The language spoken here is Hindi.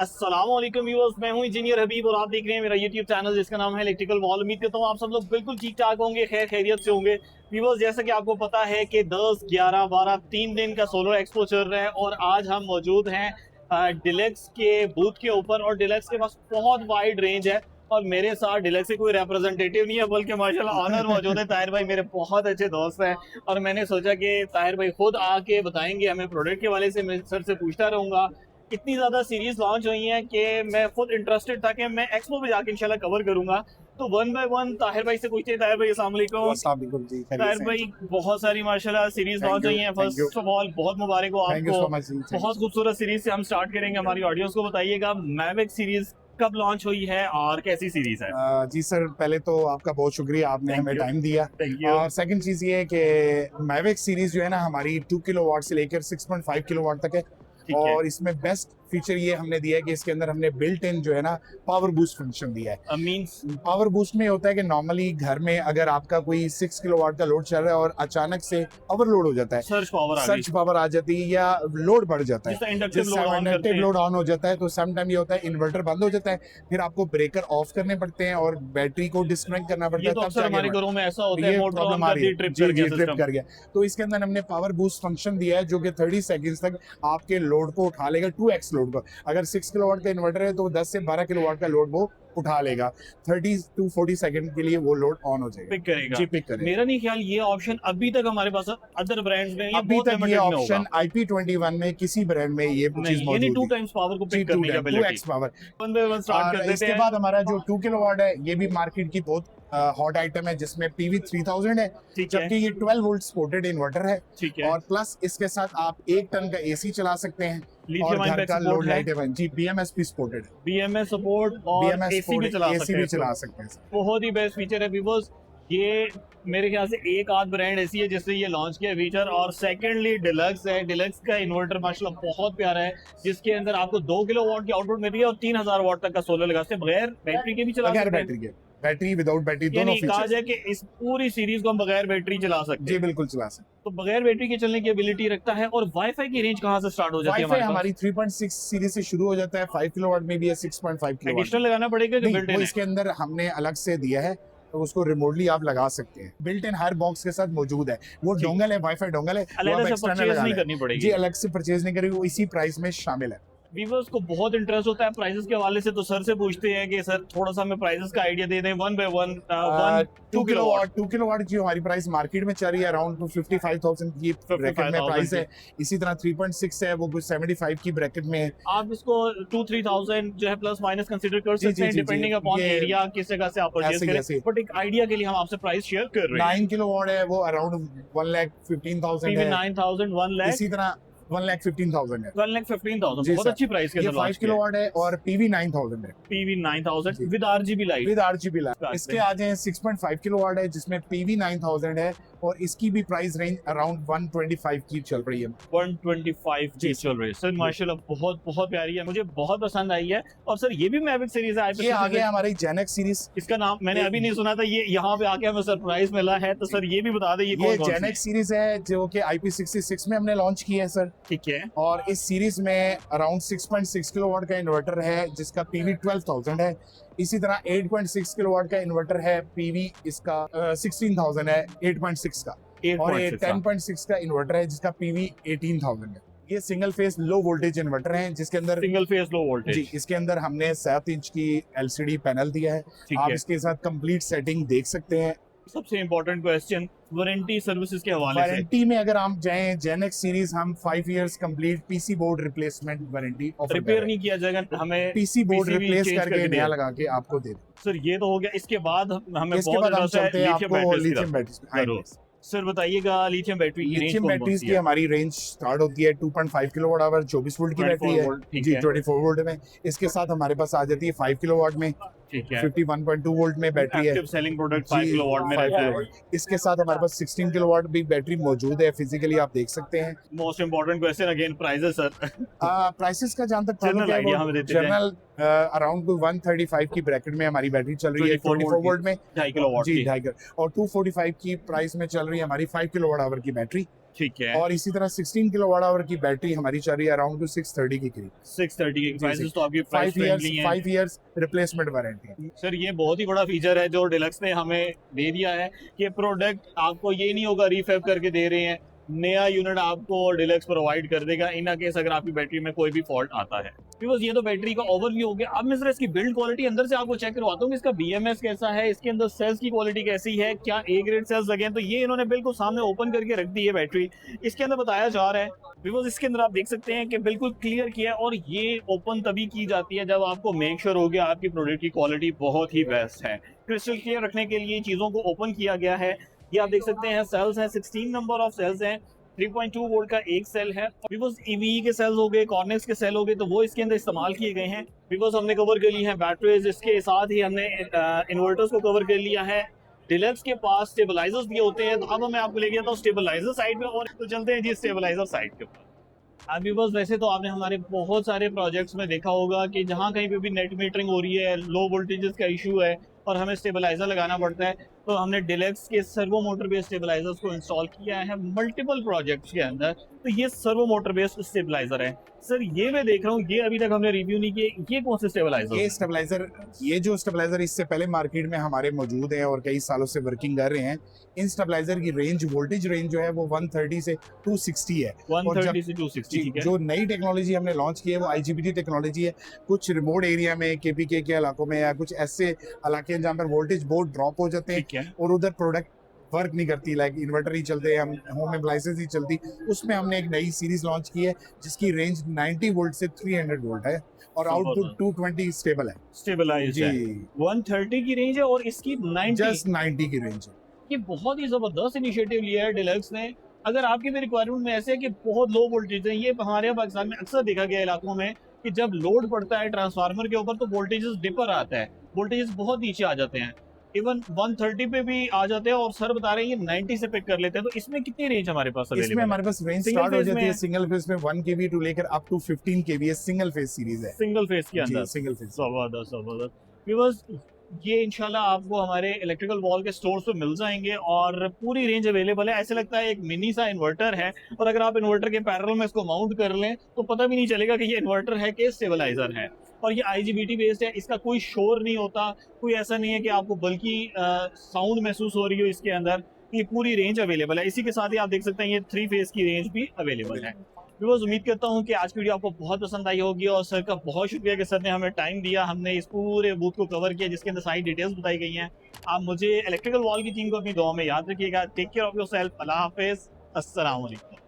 अस्सलामुअलैकुम व्यूअर्स, मैं हूं इंजीनियर हबीब और आप देख रहे हैं मेरा यूट्यूब चैनल जिसका नाम है इलेक्ट्रिकल वॉल। उम्मीद करता हूं आप सब लोग बिल्कुल ठीक ठाक होंगे, खैर खैरियत से होंगे। व्यूअर्स, जैसा कि आपको पता है कि 10, 11, 12 3 दिन का सोलर एक्सपो चल रहा है और आज हम मौजूद हैं डिलक्स के बूथ के ऊपर। और डिलक्स के पास बहुत वाइड रेंज है और मेरे साथ डिलक्स से कोई रिप्रेजेंटेटिव नहीं है बल्कि माशाल्लाह ऑनर मौजूद है। ताहिर भाई मेरे बहुत अच्छे दोस्त हैं और मैंने सोचा कि ताहिर भाई खुद आके बताएंगे हमें प्रोडक्ट के वाले से। मैं सर से पूछता रहूंगा। इतनी ज्यादा सीरीज लॉन्च हुई हैं कि मैं खुद इंटरेस्टेड था कि मैं एक्सपो पे जाके इंशाल्लाह कवर करूंगा। तो वन बाय वन ताहिर भाई से पूछते हैं। ताहिर भाई अस्सलाम वालेकुम। ताहिर भाई, बहुत सारी माशाल्लाह सीरीज लॉन्च हुई हैं। फर्स्ट ऑफ ऑल बहुत मुबारक हो आपको। बहुत खूबसूरत सीरीज से हम स्टार्ट करेंगे। हमारी ऑडियंस को बताइएगा मैविक सीरीज कब लॉन्च हुई है और कैसी सीरीज है? जी सर, पहले तो आपका बहुत शुक्रिया, आपने हमें टाइम दिया। और सेकंड चीज ये है कि मैविक सीरीज जो है ना हमारी 2 किलोवाट से लेकर 6.5 किलोवाट तक है। और इसमें बेस्ट फीचर ये हमने दिया है कि इसके अंदर हमने बिल्ट इन जो है ना पावर बूस्ट फंक्शन दिया है। मींस पावर बूस्ट में होता है कि नॉर्मली घर में अगर आपका कोई 6 किलोवाट का लोड चल रहा है और अचानक से ओवरलोड हो जाता है, सर्च पावर आ जाती है या लोड बढ़ जाता है, इंडक्टिव लोड ऑन हो जाता है, तो सम टाइम ये होता है इन्वर्टर बंद हो जाता है, फिर आपको ब्रेकर ऑफ करने पड़ते हैं और बैटरी को डिस्कनेक्ट करना पड़ता है। तब हमारे घरों में ऐसा होता है, प्रॉब्लम आ रही है, ट्रिप कर गया। तो इसके अंदर हमने पावर बूस्ट फंक्शन दिया है जो कि 30 सेकंड्स तक आपके लोड को उठा लेगा, 2x लोड को। अगर 6 किलोवाट का इन्वर्टर है तो 10 से 12 किलोवाट का लोड वो उठा लेगा। 30 to 40 सेकंड के लिए वो लोड ऑन हो जाएगा, पिक करेगा। जी, पिक करेगा। मेरा नहीं ख्याल ये ऑप्शन अभी तक हमारे पास अदर ब्रांड्स में अभी तक ये ऑप्शन IP21 में किसी ब्रांड में ये चीज मौजूद है। 2 टाइम्स पावर को पिक करने की एबिलिटी, 2x पावर। स्टार्ट कर देते हैं। इसके बाद हमारा जो 2 किलोवाट है ये भी मार्केट की बहुत हॉट आइटम है जिसमें PV 3000 है, जबकि ये 12 वोल्ट सपोर्टेड इन्वर्टर है। और प्लस इसके साथ आप 1 टन का AC चला सकते हैं और घर का लोड लाइट है जी, BMS भी सपोर्टेड है, BMS सपोर्ट और AC भी चला सकते हैं। बहुत ही बेस्ट फीचर है व्यूअर्स। ये मेरे ख्याल से एक आध ब्रांड ऐसी है जिसने ये लॉन्च किया फीचर। और सेकंडली डिलक्स है। डिलक्स का इन्वर्टर माशाल्लाह बहुत प्यारा है जिसके अंदर आपको 2 किलोवाट की आउटपुट मिल रही है और 3000 वाट तक का सोलर लगा सकते हैं, बगैर बैटरी के भी चला सकते हैं। बैटरी विदाउट बैटरी दोनों फीचर्स। कहा जाए कि इस पूरी सीरीज को हम बगैर बैटरी चला सकते हैं। जी बिल्कुल चला सकते हैं। तो बगैर बैटरी के चलने की एबिलिटी रखता है। और वाईफाई की रेंज कहां से स्टार्ट हो जाती है? वाईफाई हमारी 3.6 सीरीज से शुरू हो जाता है, 5 किलोवाट में भी है, 6.5 किलोवाट। एडिशनल लगाना पड़ेगा कि बिल्ट इन है? इसके अंदर हमने अलग से दिया है, तो उसको रिमोटली आप लगा सकते हैं। बिल्ट इन हर बॉक्स के साथ मौजूद है। वो डोंगल है, वाईफाई डोंगल है, अलग से परचेज नहीं करनी पड़ेगी। जी, अलग से परचेज नहीं करेगी, वो इसी प्राइस में शामिल है। व्यूअर्स को बहुत इंटरेस्ट होता है प्राइसेस के हवाले से, तो सर से पूछते हैं कि सर थोड़ा सा हमें प्राइसेस का आइडिया दे दें। 1 बाय 1 2 किलोवाट की हमारी प्राइस मार्केट में चल रही है अराउंड 55,000 की ब्रैकेट में प्राइस है। इसी तरह 3.6 है, वो कुछ 75 की ब्रैकेट में है। आप इसको 2-3,000 जो है प्लस माइनस कंसीडर कर सकते हैं डिपेंडिंग अपॉन एरिया, किस जगह से आप परचेज करें। बट एक आइडिया के लिए हम आपसे प्राइस शेयर कर रहे हैं। 9 किलोवाट है, वो अराउंड 1,15,000 है। 9,000 1 लाख। इसी तरह 1,15,000 है। 1,15,000 बहुत अच्छी प्राइस के। 5 किलोवाट है और PV 9,000 है। PV 9,000 with RGB light. इसके आ जाए 6.5 किलोवाट है जिसमें PV 9,000 है और इसकी भी प्राइस रेंज अराउंड 125 की चल रही है। 125 की चल रही है सर, माशाल्लाह बहुत बहुत प्यारी है, मुझे बहुत पसंद आई है। और सर ये भी मैविक सीरीज है। ये आगे हमारी जेनेक्स सीरीज, इसका नाम मैंने अभी नहीं सुना था, ये यहाँ पे आके हमें सरप्राइज मिला है। तो सर ये भी बता दें ये जेनेक्स सीरीज है जो कि IP66 में हमने लॉन्च की है सर। ठीक है। और इस सीरीज में अराउंड 6.6 किलोवाट का इन्वर्टर है जिसका PV 12,000 है। इसी तरह 8.6 किलोवाट का इन्वर्टर है, PV इसका 16,000 है 8.6 का। और ये 10.6 का इन्वर्टर है जिसका PV 18,000 है। ये single phase low voltage inverter है जिसके अंदर सिंगल फेस लो वोल्टेज जी, इसके अंदर हमने 7 इंच की LCD पैनल दिया है। आप इसके साथ कंप्लीट सेटिंग देख सकते हैं। सबसे इम्पोर्टेंट क्वेश्चन, वारंटी सर्विसेज के हवाले से। वारंटी में अगर हम जाएं जेनेक्स सीरीज, हम 5 years complete PC board replacement warranty offer. Repair नहीं किया जाएगा, हमें PC बोर्ड रिप्लेस करके नया लगा के आपको दे दें। सर ये तो हो गया। इसके बाद हमें लिथियम बैटरी। सर बताइएगा लिथियम बैटरी की लिथियम बैटरीज की हमारी रेंज स्टार्ट होती है 2.5 किलोवाट आवर, 24 वोल्ट की बैटरी है जी, 24 वोल्ट में। इसके साथ हमारे पास आ जाती है 5 किलोवाट में, 51.2 वोल्ट में बैटरी है। सेलिंग प्रोडक्ट 5 किलोवाट में रहता है। इसके साथ हमारे पास 16 किलोवाट भी बैटरी मौजूद है, फिजिकली आप देख सकते हैं। Most important question again, prices sir. Prices का जहां तक जनरल अराउंड 135 की ब्रैकेट में हमारी बैटरी चल रही है 24 वोल्ट में 2.5 किलोवाट जी, 2.5 और 245 की प्राइस में चल रही है हमारी 5 किलोवाट आवर की बैटरी। ठीक है। और इसी तरह 16 किलोवाट आवर की बैटरी हमारी चल रही है अराउंड टू 630 के करीब। 630 के प्राइसेस तो आपकी 5 प्राइस इयर्स फ्रेंडली हैं। 5 इयर्स रिप्लेसमेंट वारंटी। सर ये बहुत ही बड़ा फीचर है जो डिलक्स ने हमें दे दिया है कि प्रोडक्ट आपको ये नहीं होगा रीफैब करके दे रहे हैं, नया यूनिट आपको डिलक्स प्रोवाइड कर देगा इन केस अगर आपकी बैटरी में कोई भी फॉल्ट आता है। बिकॉज ये तो बैटरी का ओवरव्यू हो गया। अब मैं सर इसकी बिल्ड क्वालिटी अंदर से आपको चेक करवाता हूँ कि इसका बीएमएस कैसा है, इसके अंदर सेल्स की क्वालिटी कैसी है, क्या ए ग्रेड सेल्स लगे हैं। तो ये इन्होंने बिल्कुल सामने ओपन करके रख दी है बैटरी, इसके अंदर बताया जा रहा है। बिकॉज इसके अंदर आप देख सकते हैं कि बिल्कुल क्लियर किया है और ये ओपन तभी की जाती है जब आपको मेक श्योर हो गया आपकी प्रोडक्ट की क्वालिटी बहुत ही बेस्ट है। क्रिस्टल क्लियर रखने के लिए चीज़ों को ओपन किया गया है। ये आप देख सकते हैं सेल्स हैं, 16 नंबर ऑफ सेल्स हैं, 3.2 वोल्ट का एक सेल है। बिकॉज ईवी के सेल्स हो गए, कॉर्नेक्स के सेल हो गए, तो वो इसके अंदर इस्तेमाल किए गए हैं। बिकॉज हमने कवर कर ली है बैटरीज, इसके साथ ही हमने इन्वर्टर्स को कवर कर लिया है। डिलक्स के पास स्टेबलाइजर्स भी होते हैं, तो अब मैं आपको लेके जाता हूँ स्टेबलाइजर साइड पे और तो चलते हैं जी स्टेबलाइजर साइड के ऊपर। अभी बस वैसे तो आपने हमारे बहुत सारे प्रोजेक्ट्स में देखा होगा कि जहाँ कहीं पे भी नेट मीटरिंग हो रही है, लो वोल्टेजेस का इशू है और हमें स्टेबलाइजर लगाना पड़ता है, तो हमने डिलक्स के सर्वो मोटर बेस्ड स्टेबलाइजर्स को इंस्टॉल किया है मल्टीपल प्रोजेक्ट्स के अंदर। तो ये सर्वो मोटर बेस्ड स्टेबलाइजर है। सर ये मैं देख रहा हूँ, ये अभी तक हमने रिव्यू नहीं किए, ये कौन से स्टेबलाइजर? ये जो स्टेबलाइजर इससे पहले मार्केट में हमारे मौजूद है और कई सालों से वर्किंग कर रहे हैं। इन स्टेबलाइजर की रेंज, वोल्टेज रेंज जो है वो 130 से 260 है। 130 से 260, ठीक है। जो नई टेक्नोलॉजी हमने लॉन्च की है वो आईजीबीटी टेक्नोलॉजी है। कुछ रिमोट एरिया में, केपीके के इलाकों में या कुछ ऐसे इलाके हैं जहाँ पर वोल्टेज बहुत ड्रॉप हो जाते ठीक है। हैं और उधर प्रोडक्ट वर्क नहीं करती, लाइक इन्वर्टर ही चलते हैं, हम होम अप्लायंसेस ही चलती, उसमें हमने एक नई सीरीज लॉन्च की है जिसकी रेंज 90 वोल्ट से 300 वोल्ट है और आउटपुट 220 स्टेबल है। स्टेबलाइज है। 130 की रेंज है और इसकी 90 जस्ट 90 की रेंज है। ये बहुत ही जबरदस्त इनिशिएटिव लिया है डिलक्स ने। अगर आपकी भी रिक्वायरमेंट में ऐसे है कि बहुत लो वोल्टेज है, ये हमारे यहाँ पाकिस्तान में अक्सर देखा गया इलाकों में कि जब लोड पड़ता है ट्रांसफार्मर के ऊपर तो वोल्टेजेस डिपर आता है, वोल्टेजेस बहुत नीचे आ जाते हैं, इवन 130 पे भी आ जाते हैं और सर बता रहे हैं ये 90 से पिक कर लेते हैं। तो इसमें कितनी रेंज हमारे पास अवेलेबल है? इसमें हमारे पास रेंज Single स्टार्ट हो phase जाती है में सिंगल फेज में 1 केवी टू लेकर up to 15 KV single phase series है। सिंगल फेज के अंदर सिंगल फेज। जबरदस्त जबरदस्त। बिकॉज ये इंशाल्लाह आपको हमारे इलेक्ट्रिकल वॉल के स्टोर्स पे मिल जाएंगे और पूरी रेंज अवेलेबल है। ऐसे लगता है एक मिनी सा इन्वर्टर है और अगर आप इन्वर्टर के पैरेलल में इसको माउंट कर लें तो पता भी नहीं चलेगा कि ये इन्वर्टर है कि स्टेबलाइजर है। और ये आईजीबीटी बेस्ड है, इसका कोई शोर नहीं होता, कोई ऐसा नहीं है कि आपको बल्कि साउंड महसूस हो रही हो इसके अंदर। ये पूरी रेंज अवेलेबल है। इसी के साथ ही आप देख सकते हैं ये 3 फेज की रेंज भी अवेलेबल है। बिकॉज उम्मीद करता हूँ कि आज की वीडियो आपको बहुत पसंद आई होगी और सर का बहुत शुक्रिया कि सर ने हमें टाइम दिया, हमने इस पूरे बूथ को कवर किया जिसके अंदर सारी डिटेल्स बताई गई हैं। आप मुझे इलेक्ट्रिकल वॉल की टीम को अपनी दुआ में याद रखिएगा। Take care of yourself. अल्लाह हाफिज। अस्सलाम वालेकुम।